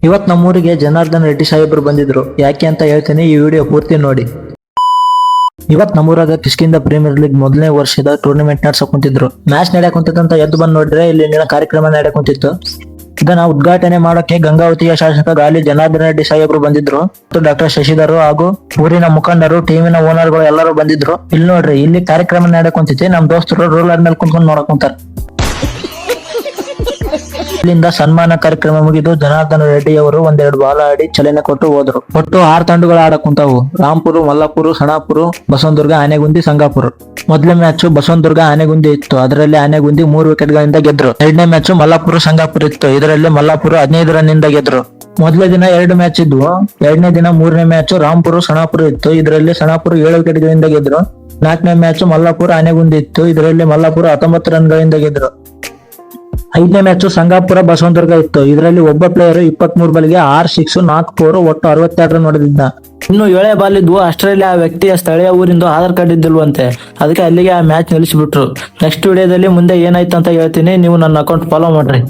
ಇವತ್ ನಮ್ಮೂರಿಗೆ ಜನಾರ್ದನ್ ರೆಡ್ಡಿ ಸಾಹೇಬ್ರು ಬಂದಿದ್ರು. ಯಾಕೆ ಅಂತ ಹೇಳ್ತೀನಿ, ಈ ವಿಡಿಯೋ ಪೂರ್ತಿ ನೋಡಿ. ಇವತ್ ನಮ್ಮೂರಾಗ ಕಿಷ್ಕಿಂದ ಪ್ರೀಮಿಯರ್ ಲೀಗ್ ಮೊದಲನೇ ವರ್ಷದ ಟೂರ್ನಮೆಂಟ್ ನಡ್ಸಕ್ ಕುಂತಿದ್ರು. ಮ್ಯಾಚ್ ನಡೆಯಕ್ ಕುಂತಿತ್ತಂತ ಎದ್ದು ಬಂದ್ ನೋಡಿದ್ರೆ ಇಲ್ಲಿ ಕಾರ್ಯಕ್ರಮ ನಡೆಯಕ್ ಕುಂತಿತ್ತು. ಇದನ್ನ ಉದ್ಘಾಟನೆ ಮಾಡೋಕೆ ಗಂಗಾವತಿಯ ಶಾಸಕ ಗಾಲಿ ಜನಾರ್ದನ್ ರೆಡ್ಡಿ ಸಾಹೇಬ್ರು ಬಂದಿದ್ರು. ಮತ್ತು ಡಾಕ್ಟರ್ ಶಶಿಧರ್ ಹಾಗೂ ಊರಿನ ಮುಖಂಡರು, ಟೀಮಿನ ಓನರ್ಗಳು ಎಲ್ಲರೂ ಬಂದಿದ್ರು. ಇಲ್ಲಿ ನೋಡ್ರಿ, ಇಲ್ಲಿ ಕಾರ್ಯಕ್ರಮ ನಡೆಯಕ್ ಕುಂತಿತ್ತು. ನಮ್ ದೋಸ್ತರು ರೋಲರ್ ಮೇಲೆ ಕುಂತ್ಕೊಂಡು ನೋಡಕ್ ಕುಂತಾರ. ಇಲ್ಲಿಂದ ಸನ್ಮಾನ ಕಾರ್ಯಕ್ರಮ ಮುಗಿದು ಜನಾರ್ದನ್ ರೆಡ್ಡಿ ಅವರು ಒಂದೆರಡು ಬಾಲ ಆಡಿ ಚಲನೆ ಕೊಟ್ಟು ಹೋದ್ರು. ಒಟ್ಟು 6 ತಂಡಗಳು ಆಡಕ್ ಕುಂತಾವು. ರಾಂಪುರ, ಮಲ್ಲಾಪುರ, ಸಣಾಪುರ, ಬಸವನದುರ್ಗ, ಆನೆಗುಂದಿ, ಸಂಗಾಪುರ. ಮೊದಲನೇ ಮ್ಯಾಚ್ ಬಸವನದುರ್ಗ ಆನೆಗುಂದಿ ಇತ್ತು. ಅದರಲ್ಲಿ ಆನೆಗುಂದಿ 3 ವಿಕೆಟ್ ಗಳಿಂದ ಗೆದ್ರು. ಎರಡನೇ ಮ್ಯಾಚ್ ಮಲ್ಲಾಪುರ ಸಂಗಾಪುರ ಇತ್ತು. ಇದರಲ್ಲಿ ಮಲ್ಲಾಪುರ 15 ರನ್ನಿಂದ ಗೆದ್ರು. ಮೊದಲನೇ ದಿನ 2 ಮ್ಯಾಚ್ ಇದ್ವು. ಎರಡನೇ ದಿನ 3ನೇ ಮ್ಯಾಚ್ ರಾಂಪುರ ಸಣಾಪುರ ಇತ್ತು. ಇದರಲ್ಲಿ ಸಣಾಪುರ 7 ವಿಕೆಟ್ ಗಳಿಂದ ಗೆದ್ರು. 4ನೇ ಮ್ಯಾಚ್ ಮಲ್ಲಾಪುರ ಆನೆಗುಂದಿ ಇತ್ತು. ಇದರಲ್ಲಿ ಮಲ್ಲಾಪುರ 19 ರನ್ ಗಳಿಂದ ಗೆದ್ರು. 5ನೇ ಮ್ಯಾಚ್ ಸಂಗಾಪುರ ಬಸವನದುರ್ಗ ಇತ್ತು. ಇದರಲ್ಲಿ ಒಬ್ಬ ಪ್ಲೇಯರ್ 23 ಬಾಲ್ಗೆ 6 ಸಿಕ್ಸ್ 4 4 ಒಟ್ಟು 62 ರನ್ ಹೊಡೆದಿದ್ದ. ಇನ್ನು 7 ಬಾಲ್ ಇದ್ವು. ಅಷ್ಟರಲ್ಲಿ ಆ ವ್ಯಕ್ತಿಯ ಸ್ಥಳೀಯ ಊರಿಂದು ಆಧಾರ್ ಕಾರ್ಡ್ ಇದ್ದಿಲ್ವಂತೆ. ಅದಕ್ಕೆ ಅಲ್ಲಿಗೆ ಆ ಮ್ಯಾಚ್ ನಿಲ್ಲಿಸಿಬಿಟ್ರು. ನೆಕ್ಸ್ಟ್ ವಿಡಿಯೋದಲ್ಲಿ ಮುಂದೆ ಏನಾಯ್ತು ಅಂತ ಹೇಳ್ತೀನಿ. ನೀವು ನನ್ನ ಅಕೌಂಟ್ ಫಾಲೋ ಮಾಡ್ರಿ.